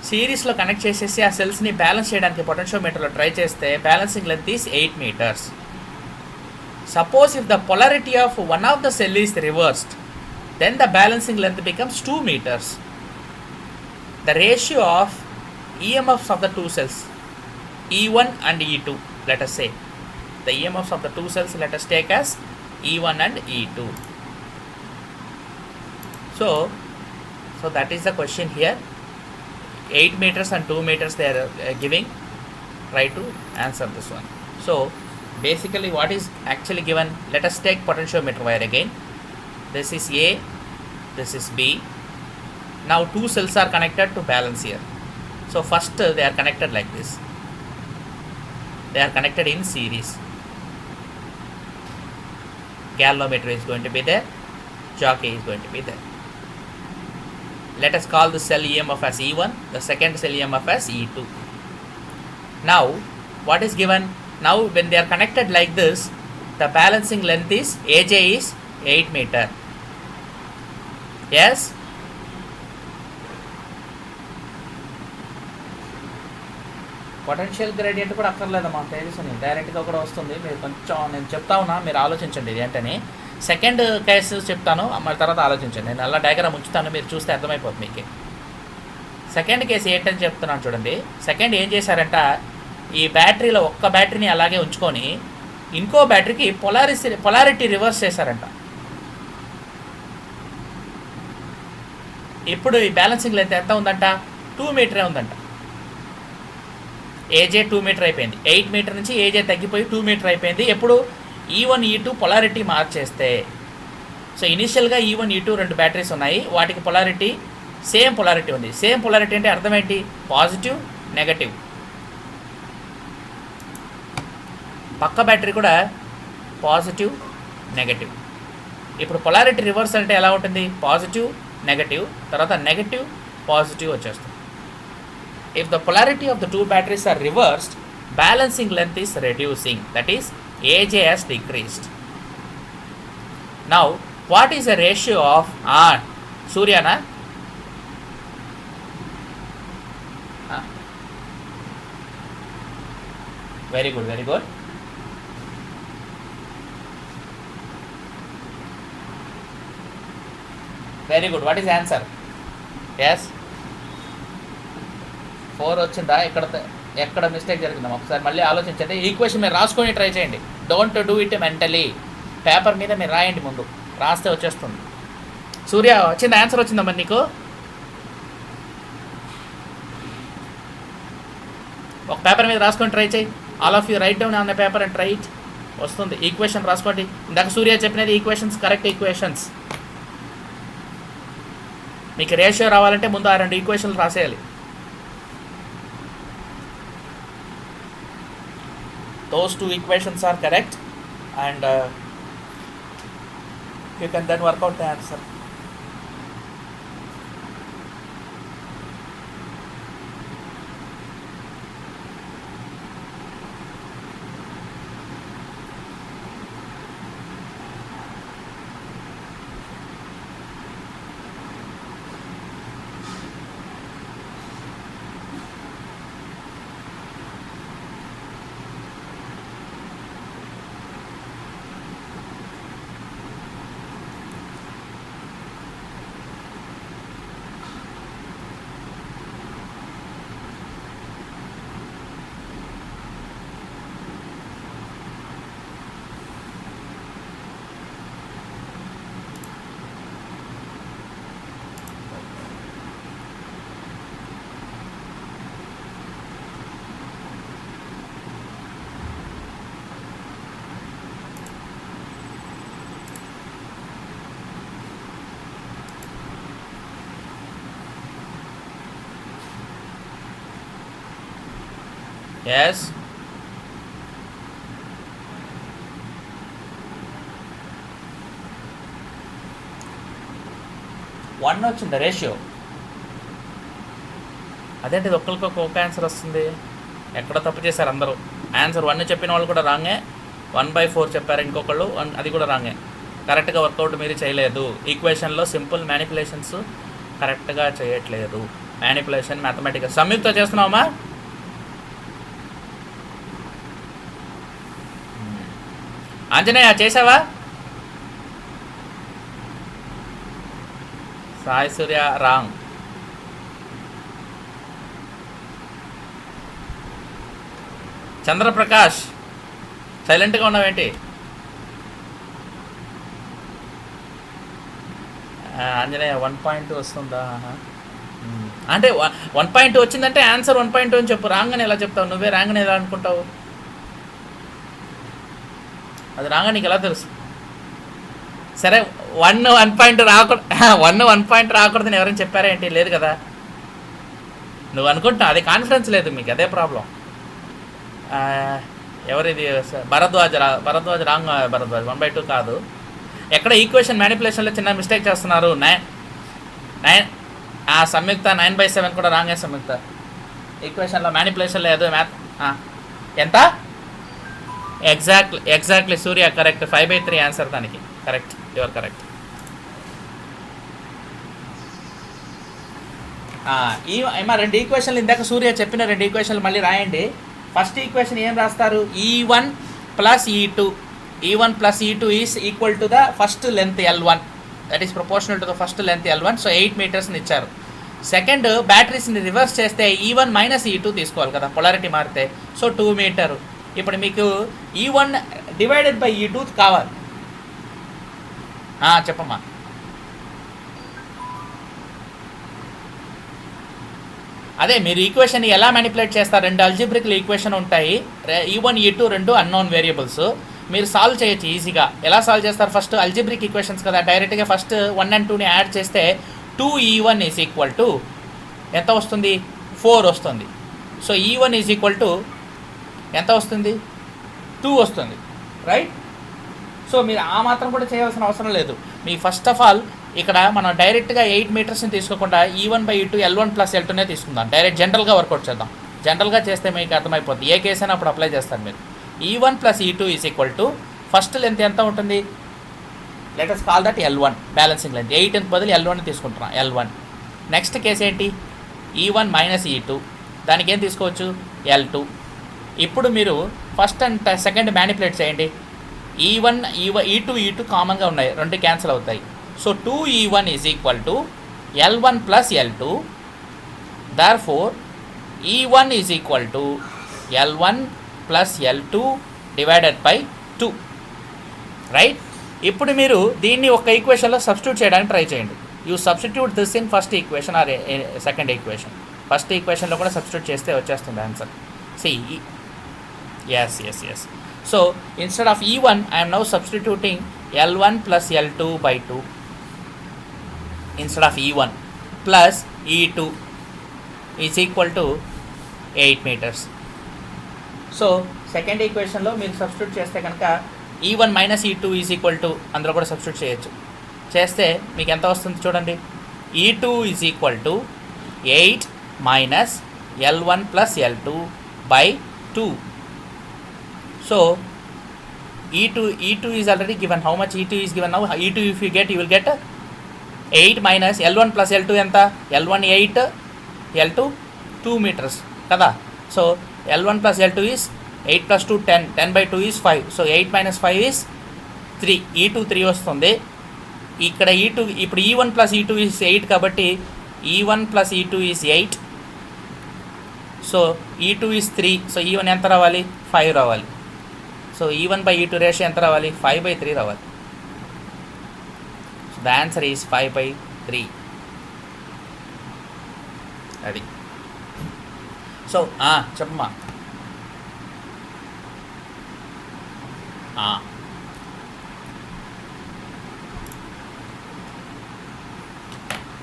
సిరీస్లో కనెక్ట్ చేసేసి ఆ సెల్స్ని బ్యాలెన్స్ చేయడానికి పొటెన్షియోమీటర్లో ట్రై చేస్తే balancing length is 8 meters. Suppose if the polarity of one of the cell is reversed, then the balancing length becomes 2 meters. The ratio of EMFs of the two cells, E1 and E2, let us say, the EMFs of the two cells let us take as E1 and E2. So that is the question here. 8 meters and 2 meters they are giving. Try to answer this one. So basically what is actually given, let us take potentiometer wire again. This is A, this is B. Now two cells are connected to balance here. So first they are connected like this. They are connected in series. Galvanometer is going to be there, jockey is going to be there. Let us call the cell EMF as E1, the second cell EMF as E2. Now what is given? Now when they are connected like this, the balancing length is AJ is 8 meter. Yes, potential gradient కూడా అక్కర్లేదమ్మా, తెలుసుని డైరెక్ట్గా కూడా వస్తుంది. మీరు కొంచెం నేను చెప్తా ఉన్నా, మీరు ఆలోచించండి ఇది ఏంటని. సెకండ్ కేసు చెప్తాను, మరి తర్వాత ఆలోచించండి. నేను అలా డయాగ్రామ్ ఉంచుతాను, మీరు చూస్తే అర్థమైపోతుంది మీకు. సెకండ్ కేసు ఏంటని చెప్తున్నాను చూడండి. సెకండ్ ఏం చేశారంట, ఈ బ్యాటరీలో ఒక్క బ్యాటరీని అలాగే ఉంచుకొని ఇంకో బ్యాటరీకి పొలారిటీ రివర్స్ చేశారంట. ఇప్పుడు ఈ బ్యాలెన్సింగ్ లెంత్ ఎంత ఉందంట, 2 మీటరే ఉందంట. ఏజే 2 మీటర్ అయిపోయింది. 8 మీటర్ నుంచి ఏజే తగ్గిపోయి 2 మీటర్ అయిపోయింది. ఎప్పుడు E1 E2 పొలారిటీ మార్చేస్తే. సో ఇనిషియల్గా E1 E2 రెండు బ్యాటరీస్ ఉన్నాయి, వాటికి పొలారిటీ సేమ్ పొలారిటీ ఉంది. సేమ్ పొలారిటీ అంటే అర్థం ఏంటి, పాజిటివ్ నెగటివ్. పక్క బ్యాటరీ కూడా పాజిటివ్ నెగటివ్. ఇప్పుడు పొలారిటీ రివర్స్ అంటే ఎలా ఉంటుంది, పాజిటివ్ నెగటివ్, తర్వాత నెగటివ్ పాజిటివ్ వచ్చేస్తుంది. If the polarity of the two batteries are reversed, balancing length is reducing, that is AJ has decreased. Now what is the ratio of Suryana? Very good, very good. Very good. What is the answer? Yes, 4 వచ్చిందా? ఎక్కడ mistake జరిగిందా ఒకసారి మళ్ళీ ఆలోచించండి. Equation మీరు రాసుకొని try చేయండి. Don't do it mentally. Paper మీద మీరు రాయండి, ముందు రాస్తే వచ్చేస్తుంది. సూర్య వచ్చింది, ఆన్సర్ వచ్చిందా మరి నీకు? ఒక పేపర్ మీద రాసుకొని ట్రై చేయి. All of you right down on the paper and try it. వస్తుంది. ఈక్వేషన్ రాసుకోండి. ఇందాక సూర్య చెప్పినది ఈక్వేషన్స్ కరెక్ట్ ఈక్వేషన్స్. మీకు రేషియో రావాలంటే ముందు ఆ 2 ఈక్వేషన్లు రాసేయాలి. Those 2 equations are correct, and you can then work out the answer. S. One వచ్చింది రేషియో. అదేంటిది ఒక్కరికి ఒక ఆన్సర్ వస్తుంది? ఎక్కడ తప్పు చేశారు అందరూ. ఆన్సర్ 1 చెప్పిన వాళ్ళు కూడా రాంగే, 1/4 చెప్పారు ఇంకొకళ్ళు, అది కూడా రాంగే. కరెక్ట్గా వర్కౌట్ మీరు చేయలేదు. ఈక్వేషన్లో సింపుల్ మ్యానిపులేషన్స్ కరెక్ట్గా చేయట్లేదు. మ్యానిపులేషన్ మ్యాథమెటికల్ సంయుక్త చేస్తున్నావమ్మా? ఆంజనేయ చేసావా? సాయి సూర్య రాంగ్. చంద్రప్రకాష్ సైలెంట్గా ఉన్నావేంటి? ఆంజనేయ 1.2 వస్తుందా? అంటే 1.2 వచ్చిందంటే ఆన్సర్ 1.2 అని చెప్పు. రాంగ్ అని ఎలా చెప్తావు? నువ్వే రాంగ్ అని ఎలా అనుకుంటావు? అది రాంగ్ అని నీకు ఎలా తెలుసు? సరే 1 పాయింట్ రాకూడదని ఎవరైనా చెప్పారా ఏంటి? లేదు కదా. నువ్వు అనుకుంటున్నావు, అది కాన్ఫిడెన్స్ లేదు మీకు, అదే ప్రాబ్లం. ఎవరిది? భరద్వాజ్ రాంగ్. భరద్వాజ్ 1/2 కాదు. ఎక్కడ ఈక్వేషన్ మ్యానిపులేషన్లో చిన్న మిస్టేక్ చేస్తున్నారు. 9 సంయుక్త 9/7 కూడా రాంగే. సంయుక్త ఈక్వేషన్లో మ్యానిపులేషన్ లేదు. మ్యాథ్ ఎంత? ఎగ్జాక్ట్లీ సూర్య కరెక్ట్. 5/3 ఆన్సర్ దానికి. Correct, your correct. ఏమా 2 ఈక్వేషన్లు ఇందాక సూర్య చెప్పిన 2 ఈక్వేషన్లు మళ్ళీ రాయండి. ఫస్ట్ ఈక్వేషన్ ఏం రాస్తారు? E1 + E2. E1 + E2 is equal to the first length L1, that is proportional to the first length L1. So 8 మీటర్స్ని ఇచ్చారు. సెకండ్ బ్యాటరీస్ని రివర్స్ చేస్తే E1 - E2 తీసుకోవాలి కదా, పొలారిటీ మారితే. So 2 metre. ఇప్పుడు మీకు E1 డివైడెడ్ బై E2 కావాలి. చెప్పమ్మా. అదే మీరు ఈక్వేషన్ ఎలా మ్యానిపులేట్ చేస్తారు? 2 అల్జిబ్రికల్ ఈక్వేషన్ ఉంటాయి. E1 E2 2 unknown variables. మీరు సాల్వ్ చేయొచ్చు ఈజీగా. ఎలా సాల్వ్ చేస్తారు? ఫస్ట్ అల్జిబ్రిక్ ఈక్వేషన్స్ కదా, డైరెక్ట్గా ఫస్ట్ 1 and 2ని యాడ్ చేస్తే 2E1 ఈజ్ ఈక్వల్ టు ఎంత వస్తుంది? 4 వస్తుంది. So E1 is equal to ఎంత వస్తుంది? 2 వస్తుంది, రైట్? సో మీరు ఆ మాత్రం కూడా చేయాల్సిన అవసరం లేదు. మీ ఫస్ట్ ఆఫ్ ఆల్ ఇక్కడ మనం డైరెక్ట్గా 8 మీటర్స్ని తీసుకోకుండా E1/E2 L1 + L2నే తీసుకుందాం. డైరెక్ట్ జనరల్గా వర్కౌట్ చేద్దాం. జనరల్గా చేస్తే మీకు అర్థమైపోతుంది. ఏ కేసు అయినా అప్పుడు అప్లై చేస్తారు మీరు. E1 + E2 is equal to first length ఎంత ఉంటుంది? Let us call that L1, balancing length. 8 బదులు L1 తీసుకుంటున్నాం, L1. నెక్స్ట్ కేసు ఏంటి? E1 - E2, దానికి ఏం తీసుకోవచ్చు? L2. ఇప్పుడు మీరు ఫస్ట్ అండ్ సెకండ్ మ్యానిపులేట్ చేయండి. E2 E2 కామన్గా ఉన్నాయి, 2 క్యాన్సిల్ అవుతాయి. So 2E1 is equal to L1 + L2. therefore E1 is equal to L1 + L2 divided by 2, right? ఇప్పుడు మీరు దీన్ని ఒక ఈక్వేషన్లో సబ్స్టిట్యూట్ చేయడానికి ట్రై చేయండి. You substitute this in first equation or second equation. First ఈక్వేషన్లో కూడా సబ్స్టిట్యూట్ చేస్తే వచ్చేస్తుంది answer. See yes. So instead of E1 I am now substituting L1 + L2 by 2 instead of E1 plus E2 is equal to 8 meters. So second ఈక్వేషన్లో మీరు substitute చేస్తే కనుక E1 - E2 is equal to అందులో కూడా substitute చేయొచ్చు. చేస్తే మీకు ఎంత వస్తుంది చూడండి. E2 is equal to 8 - L1 + L2 by 2. So E2 is already given. How much E2 is given now? E2 if you get, you will get 8 - L1 + L2 ఎంత? L1 8, L2 2 meters కదా. So L1 + L2 is 8 + 2 10, 10/2 is 5. So 8 - 5 is 3. E2 3 వస్తుంది. ఇక్కడ E2 ఇప్పుడు E1 + E2 is 8 కాబట్టి E1 + E2 is 8. So E2 is 3. So E1 ఎంత రావాలి? 5 రావాలి. So E1/E2 ratio ఎంత రావాలి? 5/3 రావాలి. So the answer is 5/3. అది. సో చెప్పమ్మా.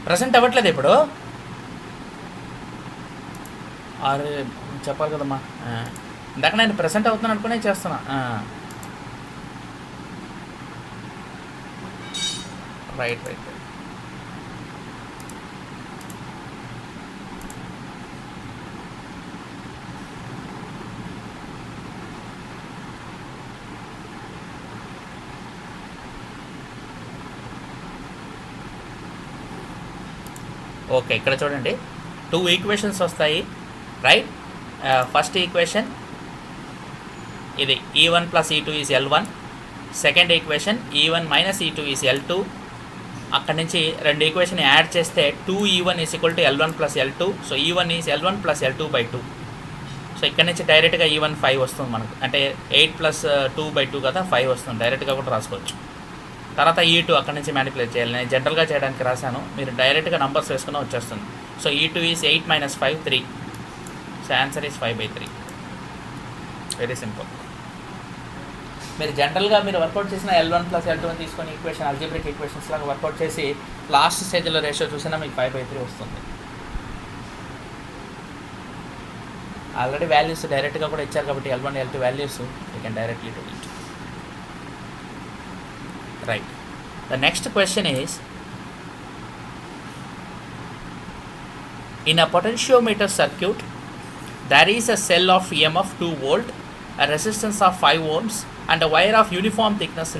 ప్రజెంట్ అవ్వట్లేదు ఇప్పుడు. అరే చెప్పాలి కదమ్మా. ఇందాక నేను ప్రెసెంట్ అవుతున్నాను అనుకునే చేస్తున్నా. Right right. ఓకే, ఇక్కడ చూడండి 2 ఈక్వేషన్స్ వస్తాయి, రైట్. ఫస్ట్ ఈక్వేషన్ ఇది E1 plus E2 is L1. Second equation E1 minus E2 is L2. అక్కడి నుంచి రెండు ఈక్వేషన్ యాడ్ చేస్తే 2E1 is equal to L1 plus L2. So E1 is L1 plus L2/2. So ఇక్కడ నుంచి డైరెక్ట్గా E1 5 వస్తుంది మనకు, అంటే 8 ప్లస్ 2/2 కదా 5 వస్తుంది, డైరెక్ట్గా కూడా రాసుకోవచ్చు. తర్వాత E2 అక్కడి నుంచి మ్యానిపులేట్ చేయాలి. నేను జనరల్గా చేయడానికి రాశాను, మీరు డైరెక్ట్గా నంబర్స్ వేసుకుని వచ్చేస్తుంది. So E2 is 8 minus 5 3. So answer is 5/3. Very simple. మీరు జనరల్గా మీరు వర్కౌట్ చేసిన L1 ప్లస్ L2 అని తీసుకొని ఈక్వేషన్ అల్జీబ్రిక్ ఈక్వేషన్స్ లాగా వర్కౌట్ చేసి లాస్ట్ స్టేజ్లో రేషియో చూసినా మీకు 5/3 వస్తుంది. ఆల్రెడీ వాల్యూస్ డైరెక్ట్గా కూడా ఇచ్చారు కాబట్టి L1 L2 values you can directly do it. Right. The next question is, in a potentiometer circuit, there is a cell of EMF 2 volt, a resistance of 5 ohms, and a wire of uniform thickness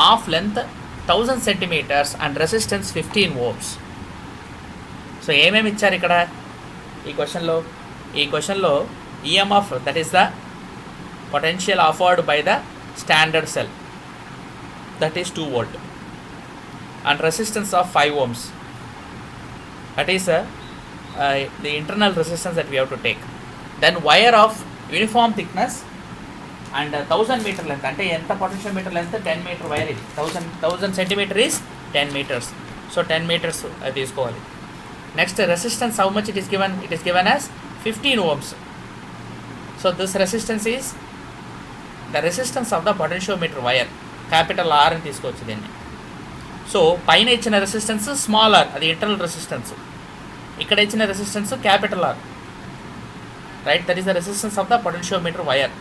of length 1000 centimeters and resistance 15 ohms. So ఏమేమి ఇచ్చారు ఇక్కడ ఈ క్వశ్చన్లో EMF, that is the potential offered by the standard cell, that is 2 volt, and resistance of 5 ohms, that is the internal resistance that we have to take. Then wire of uniform thickness and 1000 meter length, అంటే ఎంత potentiometer length 10 meter wire, ఇది 1000 centimeter is 10 meters. So 10 meters అది తీసుకోవాలి. Next resistance, how much it is given? It is given as 15 ohms. So this resistance is the resistance of the potentiometer wire, capital R అని తీసుకోవచ్చు దీన్ని. So పైన ఇచ్చిన resistance small r, అది internal resistance. ఇక్కడ ఇచ్చిన resistance capital R, right. That is the resistance of the potentiometer wire.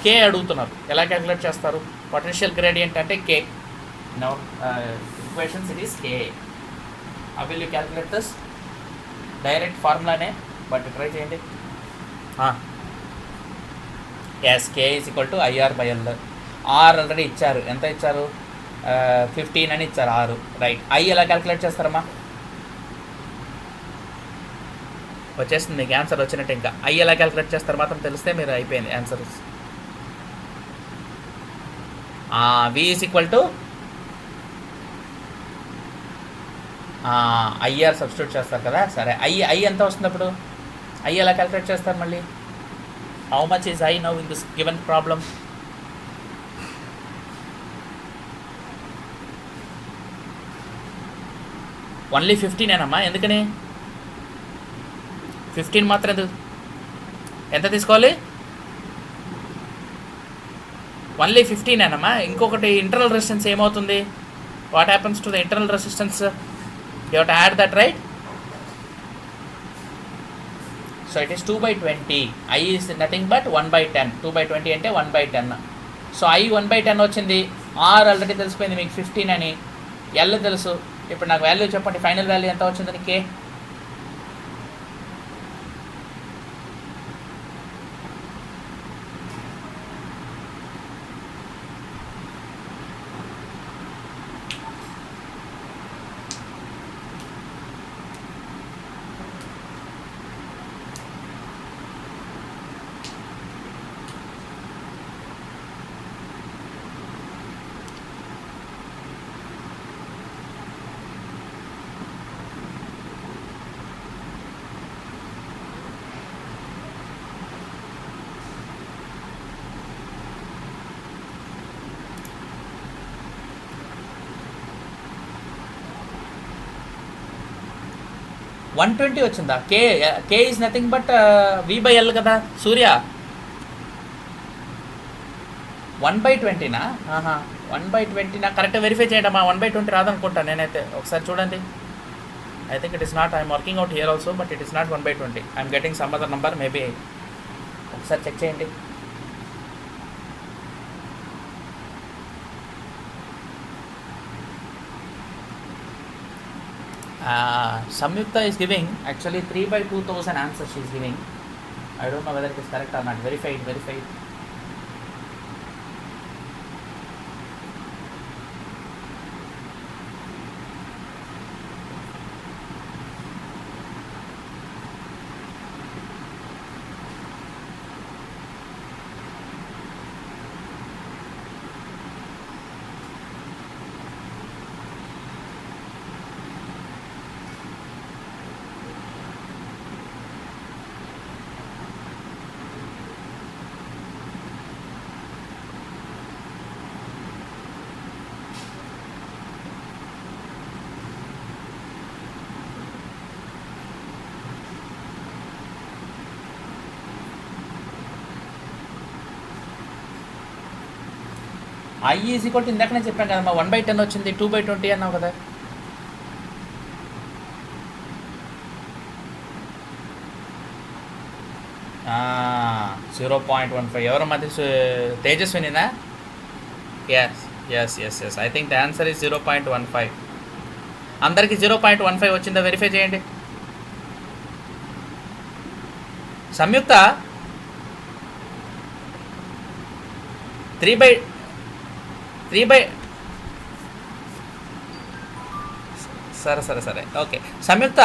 K అడుగుతున్నారు, ఎలా క్యాలిక్యులేట్ చేస్తారు? పొటెన్షియల్ గ్రేడియంట్ అంటే K. Now equations it is K. How will you calculate this? Direct ఫార్ములానే, but try చేయండి. Yes, K is equal to IR/L. R already ఇచ్చారు, ఎంత ఇచ్చారు? 15 అని ఇచ్చారు R, రైట్. I ఎలా క్యాలిక్యులేట్ చేస్తారమ్మా? వచ్చేస్తుంది మీకు ఆన్సర్ వచ్చినట్టు. ఇంకా I ఎలా క్యాలిక్యులేట్ చేస్తారు మాత్రం తెలిస్తే మీరు అయిపోయింది answer. V is equal to IR substitute చేస్తారు కదా, సరే. I ఎంత వస్తుంది అప్పుడు? I ఎలా క్యాలిక్యులేట్ చేస్తారు మళ్ళీ? How much is I now in this given problem? Only 15 ఏనమ్మా, ఎందుకని 15 మాత్రం ఎంత తీసుకోవాలి? ఓన్లీ 15 ఏనమ్మా. ఇంకొకటి ఇంటర్నల్ రెసిస్టెన్స్ ఏమవుతుంది? What happens to the internal resistance? You have to add that, right. So it is 2/20. I is nothing but 1/10. 2/20 అంటే 1/10. So I 1/10 వచ్చింది. R already తెలిసిపోయింది మీకు 15 అని. L తెలుసు. ఇప్పుడు నాకు వాల్యూ చెప్పండి, ఫైనల్ వాల్యూ ఎంత వచ్చిందని? K. $120 వచ్చిందా? K is nothing but V/L కదా సూర్య. 1/20నా? 1/20నా? కరెక్ట్ వెరిఫై చేయండి అమ్మా. 1/20 రాదనుకుంటా నేనైతే. ఒకసారి చూడండి. I think it is not. I'm working out here also, but it is not 1/20. I'm getting some other number. Maybe ఒకసారి చెక్ చేయండి. Samyukta is giving actually 3/2000 answer she is giving. I don't know whether it is correct or not. Verified. I is equal to ఇందాకనే చెప్పాను కదమ్మా 1/10 వచ్చింది, 2/20 అన్నావు కదా. Ah, 0.15. ఎవరమ్మా అది? తేజస్వినినా? Yes. I think the answer is 0.15. అందరికి 0.15 వచ్చిందా? వెరిఫై చేయండి. సంయుక్త 3/3 సరే ఓకే. సంయుక్త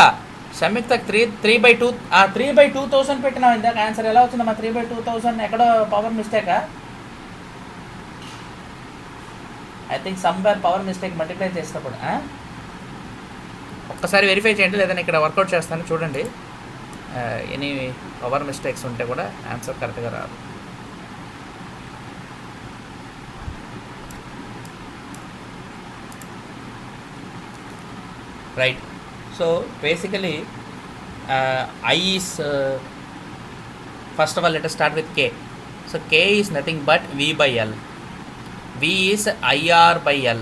3/2 3/2000 పెట్టినావు ఇందాక. ఆన్సర్ ఎలా వచ్చిందమ్మా? 3/2000 ఎక్కడో పవర్ మిస్టేకా? I think somewhere power mistake multiply చేసినప్పుడు. ఒక్కసారి వెరిఫై చేయండి, లేదని ఇక్కడ వర్కౌట్ చేస్తాను చూడండి. ఎనీ పవర్ మిస్టేక్స్ ఉంటే కూడా ఆన్సర్ కరెక్ట్గా రాదు. Right. So basically I is first of all let us start with K. So K is nothing but V by L. V is IR by L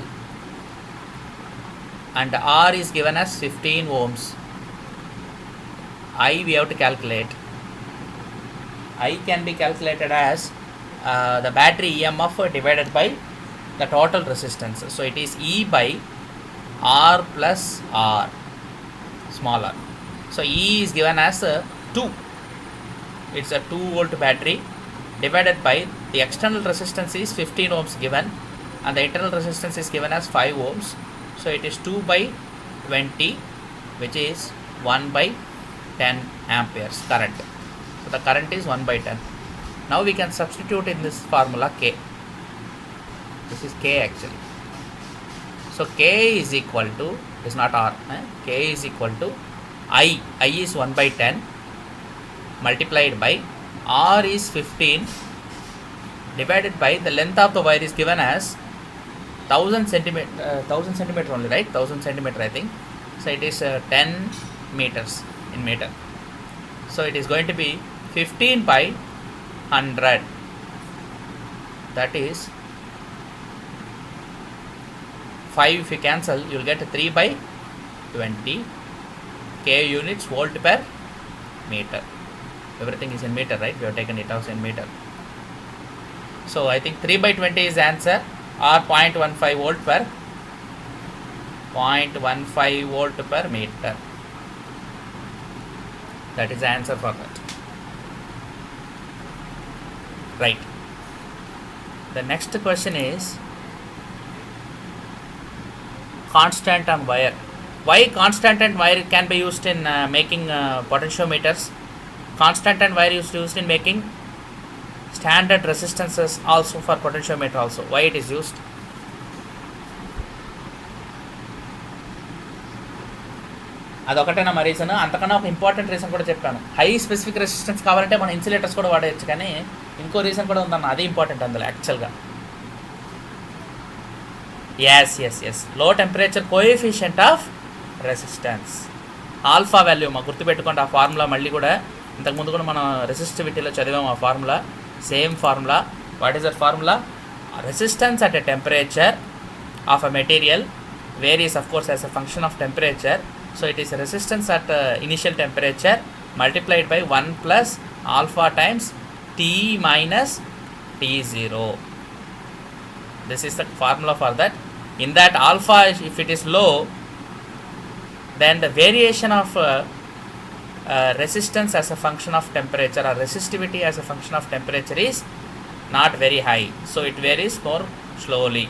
and R is given as 15 ohms. I we have to calculate. I can be calculated as the battery EMF divided by the total resistance. So it is E by R plus R, small r. So E is given as 2. It's a 2 volt battery divided by the external resistance is 15 ohms given and the internal resistance is given as 5 ohms. So it is 2/20, which is 1/10 amperes current. So the current is 1/10. Now we can substitute in this formula K. This is K actually. So K is equal to, is not R, K is equal to I is 1/10 multiplied by R is 15 divided by the length of the wire is given as 1000 centimeter only, right? 1000 centimeter I think. So it is 10 meters in meter. So it is going to be 15/100. That is 5. If you cancel, you will get 3/20 K units volt per meter. Everything is in meter, right? We have taken it out in meter. So I think 3/20 is answer, or 0.15 volt per 0.15 volt per meter. That is the answer for that. Right. The next question is constant on wire. Why constant and wire can be used in making potentiometers? Constant and wire is used in making standard resistances also for potentiometer also. Why it is used? అదొకటేనా మా reason? అంతకన్నా ఒక important reason కూడా చెప్పాను. High specific resistance కావాలంటే మనం insulators కూడా వాడేయచ్చు, కానీ ఇంకో రీజన్ కూడా ఉందన్న, అది ఇంపార్టెంట్ అందులో యాక్చువల్గా. ఎస్ లో temperature coefficient of resistance, alpha value మా గుర్తుపెట్టుకోండి. ఆ ఫార్ములా మళ్ళీ కూడా ఇంతకుముందు కూడా మనం రెసిస్టివిటీలో చదివాము ఆ formula, same formula. What is that formula? Resistance at a temperature of a material varies of course as a function of temperature So it is resistance at initial temperature multiplied by 1 plus alpha times T minus T0. This is the formula for that. In that alpha, if it is low, then the variation of resistance as a function of temperature or resistivity as a function of temperature is not very high. So it varies more slowly.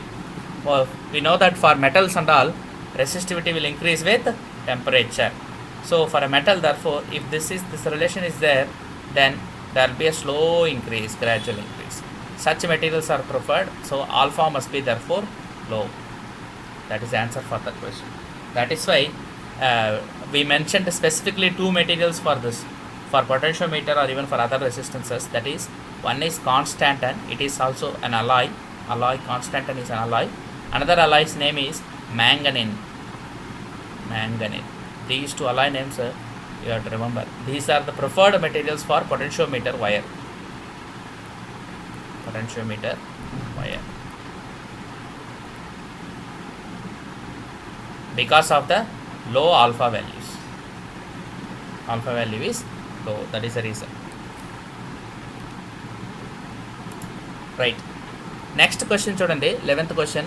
Well, we know that for metals and all, resistivity will increase with temperature. So for a metal, therefore, if this relation is there, then there will be a slow increase, gradual increase. Such materials are preferred. So alpha must be therefore low. That is the answer for that question. That is why we mentioned specifically two materials for this, for potentiometer or even for other resistances. That is, one is constantan. It is also an alloy. Constantan is an alloy. Another alloy's name is manganese. These two alloy names you have to remember. These are the preferred materials for potentiometer wire. Because of the low alpha values. Alpha value is low. That is the reason. Right. Next question chudandi, 11th question.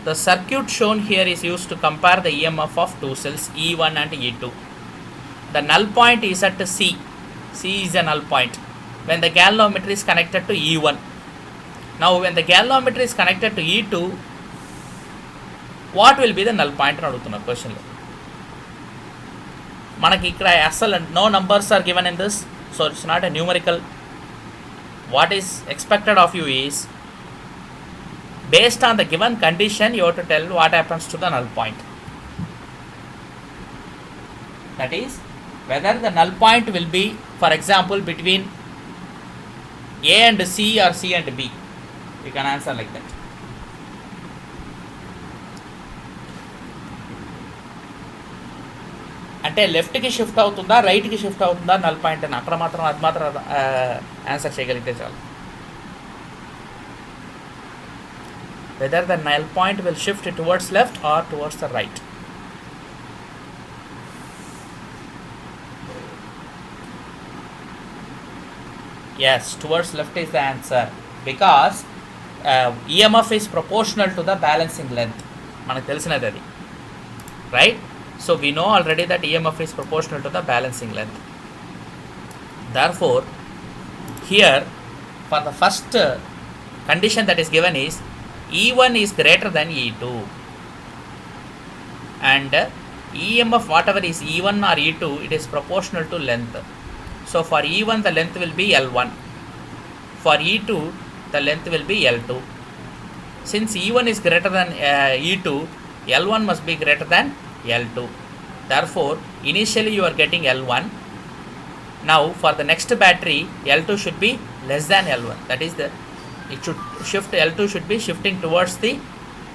The circuit shown here is used to compare the EMF of two cells E1 and E2. The null point is at C. C is a null point when the galvanometer is connected to E1. Now when the galvanometer is connected to E2, what will be the null point అని అడుగుతున్న క్వశ్చన్లో. మనకి ఇక్కడ అసలు no numbers are given in this, so it's not a numerical. What is expected of you is, based on the given condition, you have to tell what happens to the null point. That is, whether the null point will be, for example, between A and C or C and B. You can answer like that. అంటే లెఫ్ట్కి shift అవుతుందా, రైట్కి shift అవుతుందా null point అని అక్కడ మాత్రం అది మాత్రం ఆన్సర్ చేయగలిగితే చాలు. Whether the null point will shift towards left or towards the right. Yes, towards left is the answer, because EMF is proportional to the balancing length. మనకు తెలిసినది అది, right? So we know already that EMF is proportional to the balancing length. Therefore, here for the first condition that is given is E1 is greater than E2, and EMF whatever is E1 or E2, it is proportional to length. So for E1 the length will be L1, for E2 the length will be L2. Since E1 is greater than E2, L1 must be greater than L2. Therefore initially you are getting L1. Now for the next battery, L2 should be less than L1. That is, it should shift, L2 should be shifting towards the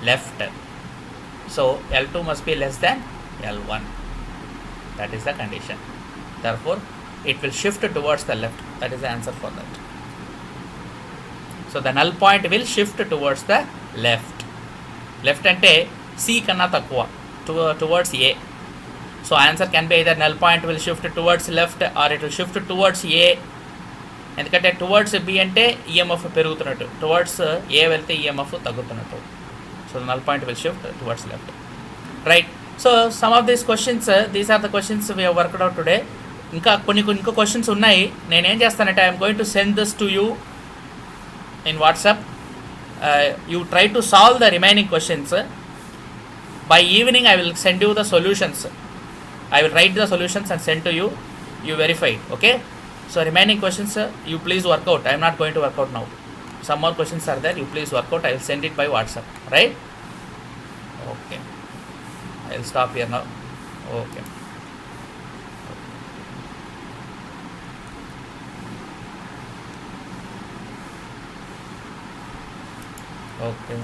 left. So L2 must be less than L1. That is the condition. Therefore it will shift towards the left. That is the answer for that. So the null point will shift towards the left. Left ante C kanna takkuva, towards A. So answer can be either null point will shift towards left or it will shift towards A. ఎందుకంటే towards B అంటే EMF పెరుగుతున్నట్టు, towards A వెళ్తే EMF తగ్గుతున్నట్టు. So the null point will shift towards left. Right. So some of these questions, these are the questions we have worked out today. ఇంకా ఇంకో questions ఉన్నాయి. నేనేం చేస్తానంటే I'm going to send this to you in WhatsApp. You try to solve the remaining questions. By evening I will send you the solutions. I will write the solutions and send to you. You verify. Okay. So remaining questions you please work out. I'm not going to work out now. Some more questions are there. You please work out. I will send it by WhatsApp. Right. Okay. I will stop here now. Okay. Okay.